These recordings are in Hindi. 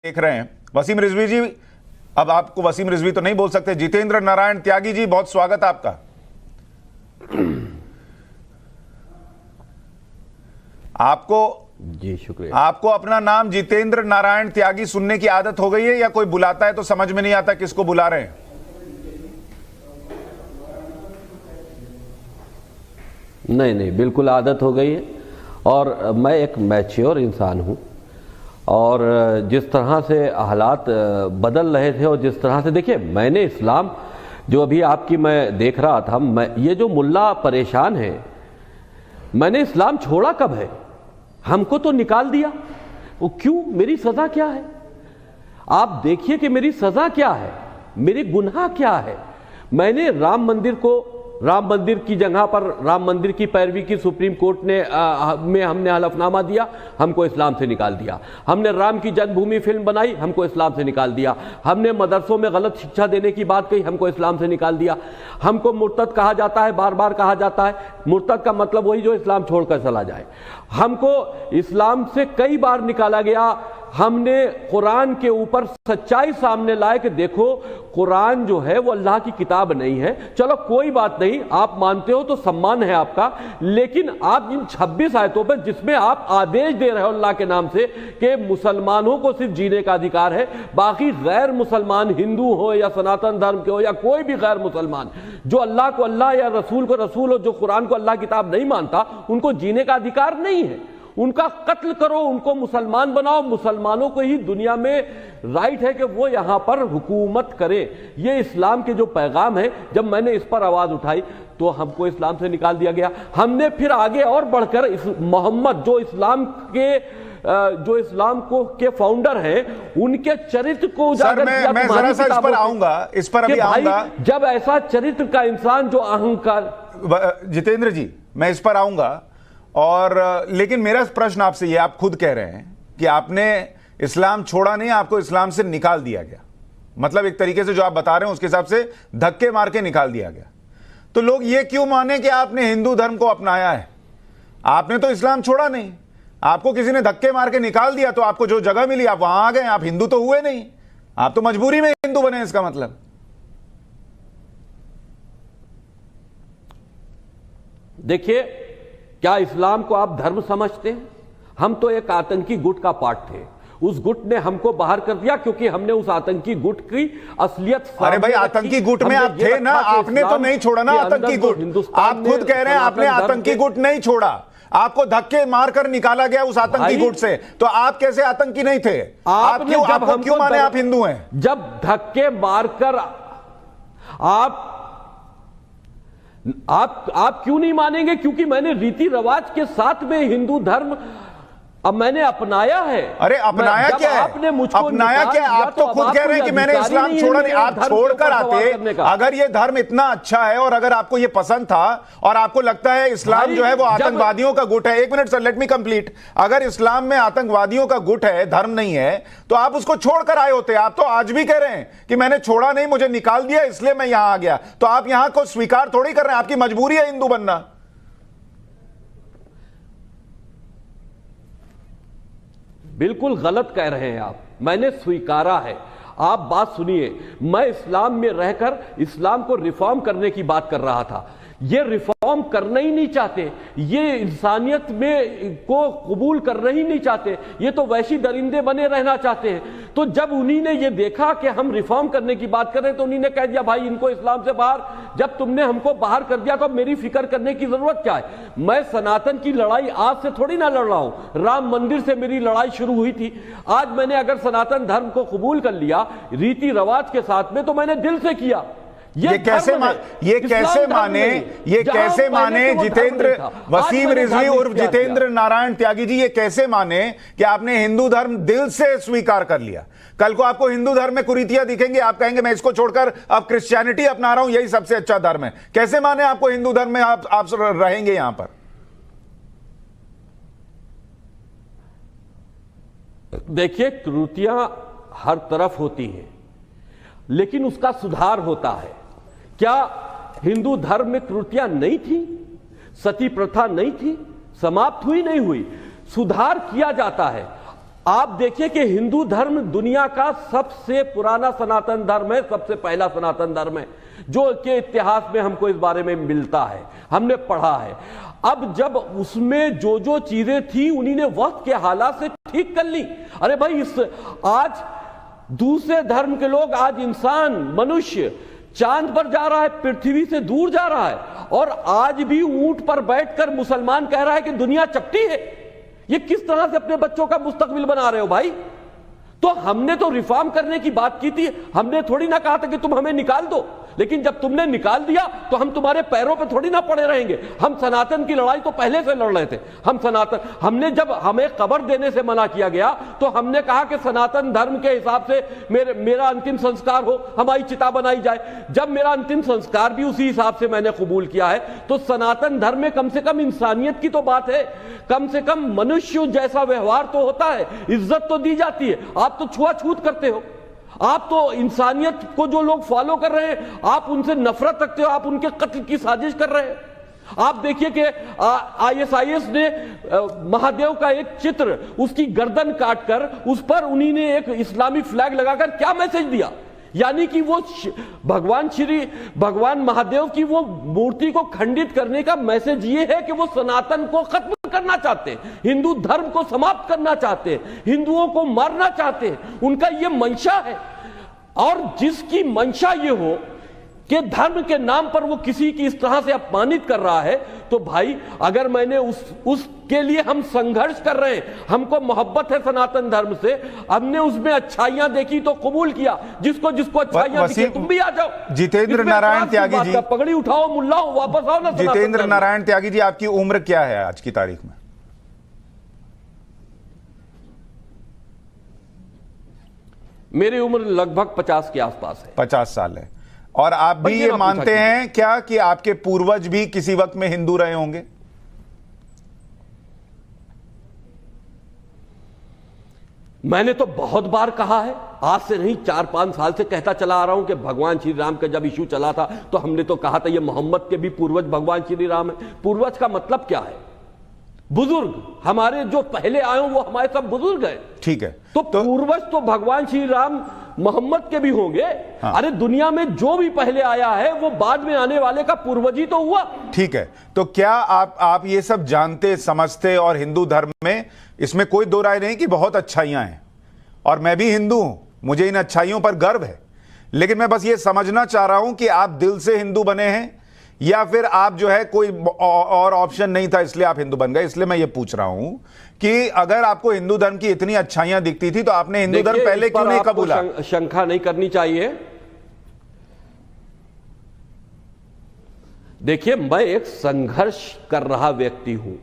देख रहे हैं। वसीम रिजवी जी, अब आपको वसीम रिजवी तो नहीं बोल सकते, जितेंद्र नारायण त्यागी जी, बहुत स्वागत है आपका। आपको जी शुक्रिया। आपको अपना नाम जितेंद्र नारायण त्यागी सुनने की आदत हो गई है, या कोई बुलाता है तो समझ में नहीं आता किसको बुला रहे हैं? नहीं नहीं, बिल्कुल आदत हो गई है। और मैं एक मैच्योर इंसान हूँ, और जिस तरह से हालात बदल रहे थे और जिस तरह से, देखिए मैंने इस्लाम जो अभी आपकी मैं देख रहा था, ये जो मुल्ला परेशान है, मैंने इस्लाम छोड़ा कब है? हमको तो निकाल दिया। वो क्यों? मेरी सज़ा क्या है? आप देखिए कि मेरी सज़ा क्या है, मेरे गुनाह क्या है। मैंने राम मंदिर की जगह पर राम मंदिर की पैरवी की सुप्रीम कोर्ट ने में हमने हलफनामा दिया, हमको इस्लाम से निकाल दिया। हमने राम की जन्मभूमि फिल्म बनाई, हमको इस्लाम से निकाल दिया। हमने मदरसों में गलत शिक्षा देने की बात कही, हमको इस्लाम से निकाल दिया। हमको मुर्तद कहा जाता है, बार बार कहा जाता है। मुर्तद का मतलब वही जो इस्लाम छोड़कर चला जाए। हमको इस्लाम से कई बार निकाला गया। हमने कुरान के ऊपर सच्चाई सामने लाए कि देखो कुरान जो है वो अल्लाह की किताब नहीं है। चलो कोई बात नहीं, आप मानते हो तो सम्मान है आपका, लेकिन आप इन 26 आयतों पर जिसमें आप आदेश दे रहे हो अल्लाह के नाम से कि मुसलमानों को सिर्फ जीने का अधिकार है, बाकी गैर मुसलमान हिंदू हो या सनातन धर्म के हो या कोई भी गैर मुसलमान जो अल्लाह को अल्लाह या रसूल को रसूल हो, जो कुरान को अल्लाह किताब नहीं मानता, उनको जीने का अधिकार नहीं है। उनका कत्ल करो, उनको मुसलमान बनाओ। मुसलमानों को ही दुनिया में राइट है कि वो यहां पर हुकूमत करें। ये इस्लाम के जो पैगाम है, जब मैंने इस पर आवाज उठाई तो हमको इस्लाम से निकाल दिया गया। हमने फिर आगे और बढ़कर मोहम्मद जो इस्लाम के फाउंडर हैं, उनके चरित्र को उजागर किया। मैं जरा सा इस पर आऊंगा, इस पर अभी आऊंगा। जब ऐसा चरित्र का इंसान जो अहंकार, जितेंद्र जी मैं इस पर आऊंगा, और लेकिन मेरा प्रश्न आपसे ये, आप खुद कह रहे हैं कि आपने इस्लाम छोड़ा नहीं, आपको इस्लाम से निकाल दिया गया। मतलब एक तरीके से जो आप बता रहे हैं उसके हिसाब से धक्के मार के निकाल दिया गया। तो लोग ये क्यों माने कि आपने हिंदू धर्म को अपनाया है? आपने तो इस्लाम छोड़ा नहीं, आपको किसी ने धक्के मार के निकाल दिया, तो आपको जो जगह मिली आप वहां आ गए। आप हिंदू तो हुए नहीं, आप तो मजबूरी में हिंदू बने। इसका मतलब देखिए, क्या इस्लाम को आप धर्म समझते हैं? हम तो एक आतंकी गुट का पार्ट थे। उस गुट ने हमको बाहर कर दिया क्योंकि हमने उस आतंकी गुट की असलियत। अरे भाई, आतंकी गुट में आप थे ना, आपने तो नहीं छोड़ा ना आतंकी गुट। आप खुद कह रहे हैं आपने आतंकी गुट नहीं छोड़ा, आपको धक्के मारकर निकाला गया उस आतंकी गुट से। तो आप कैसे आतंकी नहीं थे? आप क्यों माने आप हिंदू हैं? जब धक्के मारकर आप क्यों नहीं मानेंगे? क्योंकि मैंने रीति रिवाज के साथ में हिंदू धर्म अब मैंने अपनाया है। अरे अपनाया क्या है? आपने मुझको अपनाया क्या? आप तो खुद कह रहे हैं कि मैंने इस्लाम छोड़ा नहीं। आप छोड़कर आते, अगर ये धर्म इतना अच्छा है और अगर आपको ये पसंद था और आपको लगता है इस्लाम जो है वो आतंकवादियों का गुट है। एक minute sir, let me complete. अगर इस्लाम में आतंकवादियों का गुट है, धर्म नहीं है, तो आप उसको छोड़कर आए होते। आप तो आज भी कह रहे हैं कि मैंने छोड़ा नहीं, मुझे निकाल दिया इसलिए मैं यहां आ गया। तो आप यहां को स्वीकार थोड़ी कर रहे हैं, आपकी मजबूरी है हिंदू बनना। बिल्कुल गलत कह रहे हैं आप, मैंने स्वीकारा है। आप बात सुनिए, मैं इस्लाम में रहकर इस्लाम को रिफॉर्म करने की बात कर रहा था। ये रिफॉर्म करना ही नहीं चाहते, ये इंसानियत में को कबूल करना ही नहीं चाहते, ये तो वैसी दरिंदे बने रहना चाहते हैं। तो जब उन्हीं ने ये देखा कि हम रिफॉर्म करने की बात कर रहे हैं, तो उन्हीं ने कह दिया भाई इनको इस्लाम से बाहर। जब तुमने हमको बाहर कर दिया तो मेरी फिक्र करने की जरूरत क्या है? मैं सनातन की लड़ाई आज से थोड़ी ना लड़ रहा हूं, राम मंदिर से मेरी लड़ाई शुरू हुई थी। आज मैंने अगर सनातन धर्म को कबूल कर लिया रीति रिवाज के साथ में, तो मैंने दिल से किया। ये कैसे माने जितेंद्र, वसीम रिजवी उर्फ जितेंद्र नारायण त्यागी जी, ये कैसे माने कि आपने हिंदू धर्म दिल से स्वीकार कर लिया? कल को आपको हिंदू धर्म में कुरीतियां दिखेंगी, आप कहेंगे मैं इसको छोड़कर अब क्रिश्चियनिटी अपना रहा हूं, यही सबसे अच्छा धर्म है। कैसे माने आपको हिंदू धर्म में आप रहेंगे यहां पर? देखिए, कुरीतियां हर तरफ होती हैं, लेकिन उसका सुधार होता है। क्या हिंदू धर्म में त्रुटियां नहीं थी? सती प्रथा नहीं थी? समाप्त हुई नहीं हुई? सुधार किया जाता है। आप देखिए कि हिंदू धर्म दुनिया का सबसे पुराना सनातन धर्म है, सबसे पहला सनातन धर्म है, जो के इतिहास में हमको इस बारे में मिलता है, हमने पढ़ा है। अब जब उसमें जो जो चीजें थी उन्हीं ने वक्त के हालात से ठीक कर ली। अरे भाई, आज दूसरे धर्म के लोग, आज इंसान, मनुष्य चांद पर जा रहा है, पृथ्वी से दूर जा रहा है, और आज भी ऊंट पर बैठकर मुसलमान कह रहा है कि दुनिया चपटी है। ये किस तरह से अपने बच्चों का मुस्तकबिल बना रहे हो भाई? तो हमने तो रिफॉर्म करने की बात की थी, हमने थोड़ी ना कहा था कि तुम हमें निकाल दो, लेकिन जब तुमने निकाल दिया तो हम तुम्हारे पैरों पे थोड़ी ना पड़े रहेंगे। हम सनातन की लड़ाई तो पहले से लड़ रहे थे। हम सनातन, हमने जब हमें कब्र देने से मना किया गया तो हमने कहा कि सनातन धर्म के हिसाब से मेरा अंतिम संस्कार हो, हमारी चिता बनाई जाए। जब मेरा अंतिम संस्कार भी उसी हिसाब से मैंने कबूल किया है, तो सनातन धर्म में कम से कम इंसानियत की तो बात है, कम से कम मनुष्य जैसा व्यवहार तो होता है, इज्जत तो दी जाती है। आप तो छुआछूत करते हो, आप तो इंसानियत को जो लोग फॉलो कर रहे हैं आप उनसे नफरत रखते हो, आप उनके कत्ल की साजिश कर रहे हैं। आप देखिए कि ISIS ने महादेव का एक चित्र, उसकी गर्दन काटकर उस पर उन्हीं ने एक इस्लामी फ्लैग लगाकर क्या मैसेज दिया, यानी कि वो भगवान महादेव की वो मूर्ति को खंडित करने का मैसेज ये है कि वो सनातन को खत्म करना चाहते हैं, हिंदू धर्म को समाप्त करना चाहते हैं, हिंदुओं को मारना चाहते हैं। उनका ये मंशा है। और जिसकी मंशा ये हो कि धर्म के नाम पर वो किसी की इस तरह से अपमानित कर रहा है, तो भाई अगर मैंने उसके लिए हम संघर्ष कर रहे हैं, हमको मोहब्बत है सनातन धर्म से, हमने उसमें अच्छाइयां देखी तो कबूल किया। जिसको जिसको अच्छाइयां दिखे तुम भी आ जाओ। जितेंद्र नारायण त्यागी जी, पगड़ी उठाओ, मुल्ला हो, वापस आओ ना। जितेंद्र नारायण त्यागी जी, आपकी उम्र क्या है आज की तारीख में? मेरी उम्र लगभग 50 के आसपास है। 50 साल है। और आप भी ये मानते हैं क्या कि आपके पूर्वज भी किसी वक्त में हिंदू रहे होंगे? मैंने तो बहुत बार कहा है, आज से नहीं 4-5 साल से कहता चला आ रहा हूं कि भगवान श्री राम का जब इशू चला था तो हमने तो कहा था ये मोहम्मद के भी पूर्वज भगवान श्री राम है। पूर्वज का मतलब क्या है? बुजुर्ग, हमारे जो पहले आए वो हमारे सब बुजुर्ग हैं। ठीक है, तो पूर्वज तो भगवान श्री राम मोहम्मद के भी होंगे। हाँ। अरे दुनिया में जो भी पहले आया है वो बाद में आने वाले का पूर्वज ही तो हुआ। ठीक है, तो क्या आप ये सब जानते समझते, और हिंदू धर्म में इसमें कोई दो राय नहीं कि बहुत अच्छाइयां हैं, और मैं भी हिंदू हूं, मुझे इन अच्छाइयों पर गर्व है, लेकिन मैं बस ये समझना चाह रहा हूं कि आप दिल से हिंदू बने हैं या फिर आप जो है कोई और ऑप्शन नहीं था इसलिए आप हिंदू बन गए। इसलिए मैं ये पूछ रहा हूं कि अगर आपको हिंदू धर्म की इतनी अच्छाइयां दिखती थी तो आपने हिंदू धर्म पहले क्यों नहीं कबूला? शंका नहीं करनी चाहिए। देखिए, मैं एक संघर्ष कर रहा व्यक्ति हूं,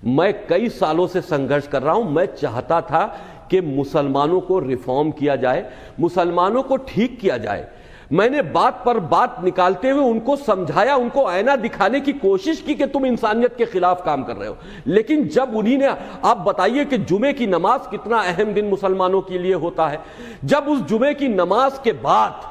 मैं कई सालों से संघर्ष कर रहा हूं। मैं चाहता था कि मुसलमानों को रिफॉर्म किया जाए, मुसलमानों को ठीक किया जाए। मैंने बात पर बात निकालते हुए उनको समझाया, उनको आईना दिखाने की कोशिश की कि तुम इंसानियत के खिलाफ काम कर रहे हो। लेकिन जब उन्हीं ने, आप बताइए कि जुमे की नमाज कितना अहम दिन मुसलमानों के लिए होता है, जब उस जुमे की नमाज के बाद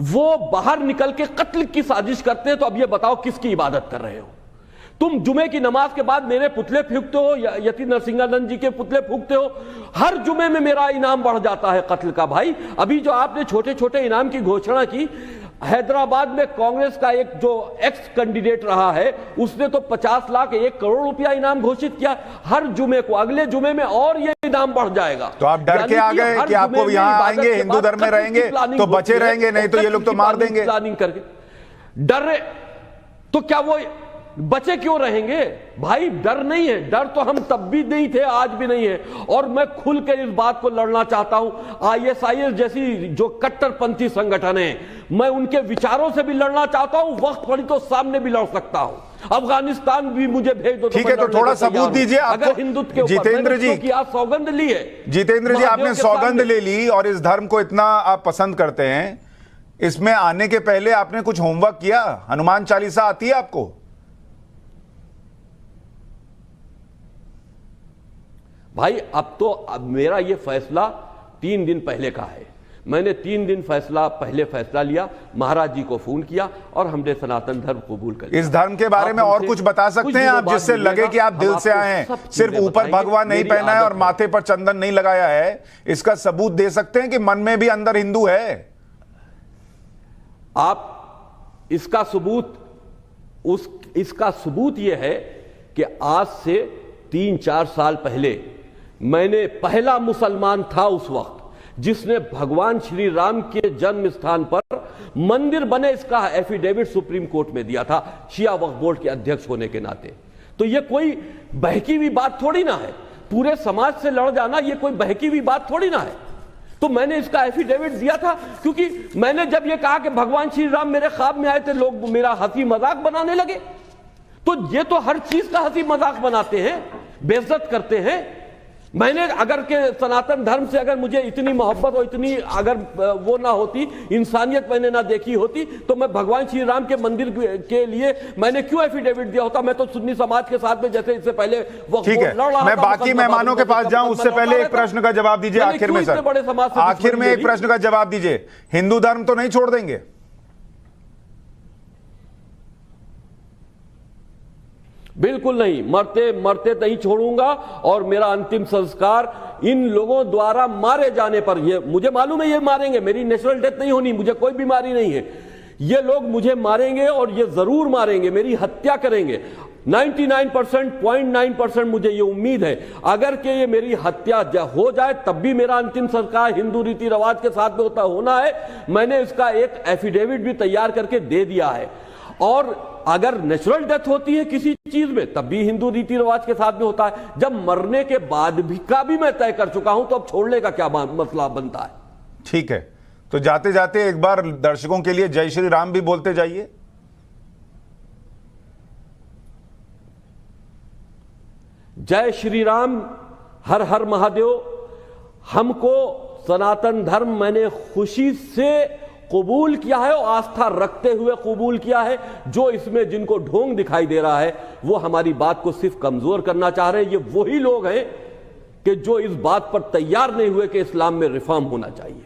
वो बाहर निकल के कत्ल की साजिश करते हैं, तो अब ये बताओ किसकी इबादत कर रहे हो? तुम जुमे की नमाज के बाद मेरे पुतले फूंकते हो, यति नरसिंहानंद जी के पुतले फूंकते हो, हर जुमे में मेरा इनाम बढ़ जाता है कत्ल का। भाई अभी जो आपने छोटे छोटे इनाम की घोषणा की, हैदराबाद में कांग्रेस का एक जो एक्स कैंडिडेट रहा है उसने तो 50 लाख 1 करोड़ रुपया इनाम घोषित किया हर जुमे को। अगले जुमे में और ये इनाम बढ़ जाएगा। तो आप डर के आ गए कि आपको यहाँ आएंगे, हिंदू धर्म में रहेंगे तो बचे रहेंगे, नहीं तो ये लोग तो मार देंगे। प्लानिंग करके डर, तो क्या वो बचे क्यों रहेंगे? भाई डर नहीं है, डर तो हम तब भी नहीं थे, आज भी नहीं है। और मैं खुल कर इस बात को लड़ना चाहता हूं। ISIS जैसी जो कट्टरपंथी संगठन है, मैं उनके विचारों से भी लड़ना चाहता हूं, वक्त पड़ी तो सामने भी लड़ सकता हूं। अफगानिस्तान भी मुझे भेज दो। ठीक है, तो थोड़ा सबूत दीजिए। अगर हिंदुत्व के जितेंद्र जी की आज सौगंध ली है, जितेंद्र जी आपने सौगंध ले ली और इस धर्म को इतना आप पसंद करते हैं, इसमें आने के पहले आपने कुछ होमवर्क किया? हनुमान चालीसा आती है आपको? भाई अब मेरा यह फैसला 3 दिन पहले का है। मैंने 3 दिन पहले फैसला लिया, महाराज जी को फोन किया और हमने सनातन धर्म कबूल कर लिया। इस धर्म के बारे में और कुछ बता सकते हैं आप, जिससे लगे कि आप दिल से आए हैं? सिर्फ ऊपर भगवा नहीं पहना है और माथे पर चंदन नहीं लगाया है, इसका सबूत दे सकते हैं कि मन में भी अंदर हिंदू है? आप इसका सबूत यह है कि आज से 3-4 साल पहले मैंने पहला मुसलमान था उस वक्त जिसने भगवान श्री राम के जन्म स्थान पर मंदिर बने इसका एफिडेविट सुप्रीम कोर्ट में दिया था, शिया वक्फ बोर्ड के अध्यक्ष होने के नाते। तो यह कोई बहकी हुई बात थोड़ी ना है, पूरे समाज से लड़ जाना यह कोई बहकी हुई बात थोड़ी ना है। तो मैंने इसका एफिडेविट दिया था क्योंकि मैंने जब यह कहा कि भगवान श्री राम मेरे ख्वाब में आए थे, लोग मेरा हंसी मजाक बनाने लगे। तो ये तो हर चीज का हंसी मजाक बनाते हैं, बेइज्जत करते हैं। मैंने अगर के सनातन धर्म से अगर मुझे इतनी मोहब्बत और इतनी अगर वो ना होती, इंसानियत मैंने ना देखी होती, तो मैं भगवान श्री राम के मंदिर के लिए मैंने क्यों एफिडेविट दिया होता? मैं तो सुन्नी समाज के साथ में जैसे इससे पहले वो ठीक है, मैं बाकी मेहमानों के पास जाऊं उससे पहले एक प्रश्न का जवाब दीजिए आखिर में सर, आखिर में एक प्रश्न का जवाब दीजिए। हिंदू धर्म तो नहीं छोड़ देंगे? बिल्कुल नहीं, मरते मरते नहीं छोड़ूंगा। और मेरा अंतिम संस्कार इन लोगों द्वारा मारे जाने पर, ये मुझे मालूम है ये मारेंगे, मेरी नेचुरल डेथ नहीं होनी, मुझे कोई बीमारी नहीं है, ये लोग मुझे मारेंगे और ये जरूर मारेंगे, मेरी हत्या करेंगे। 99.9% मुझे ये उम्मीद है अगर कि ये मेरी हत्या हो जाए तब भी मेरा अंतिम संस्कार हिंदू रीति रिवाज के साथ में होना है। मैंने इसका एक एफिडेविट भी तैयार करके दे दिया है। और अगर नेचुरल डेथ होती है किसी चीज में तब भी हिंदू रीति रिवाज के साथ में होता है। जब मरने के बाद भी का भी मैं तय कर चुका हूं तो अब छोड़ने का क्या मसला बनता है? ठीक है, तो जाते जाते एक बार दर्शकों के लिए जय श्री राम भी बोलते जाइए। जय श्री राम, हर हर महादेव। हमको सनातन धर्म मैंने खुशी से कबूल किया है और आस्था रखते हुए कबूल किया है। जो इसमें जिनको ढोंग दिखाई दे रहा है वो हमारी बात को सिर्फ कमजोर करना चाह रहे हैं। ये वही लोग हैं कि जो इस बात पर तैयार नहीं हुए कि इस्लाम में रिफॉर्म होना चाहिए।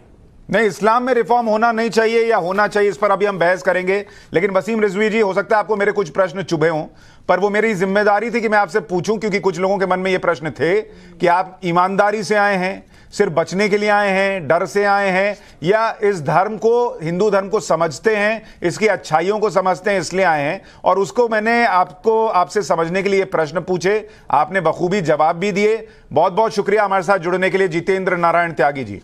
नहीं, इस्लाम में रिफॉर्म होना नहीं चाहिए या होना चाहिए, इस पर अभी हम बहस करेंगे। लेकिन वसीम रिजवी जी, हो सकता है आपको मेरे कुछ प्रश्न चुभे हों, पर वो मेरी जिम्मेदारी थी कि मैं आपसे पूछूं, क्योंकि कुछ लोगों के मन में ये प्रश्न थे कि आप ईमानदारी से आए हैं, सिर्फ बचने के लिए आए हैं, डर से आए हैं, या इस धर्म को, हिंदू धर्म को समझते हैं, इसकी अच्छाइयों को समझते हैं इसलिए आए हैं। और उसको मैंने आपसे समझने के लिए प्रश्न पूछे, आपने बखूबी जवाब भी दिए। बहुत बहुत शुक्रिया हमारे साथ जुड़ने के लिए जितेंद्र नारायण त्यागी जी।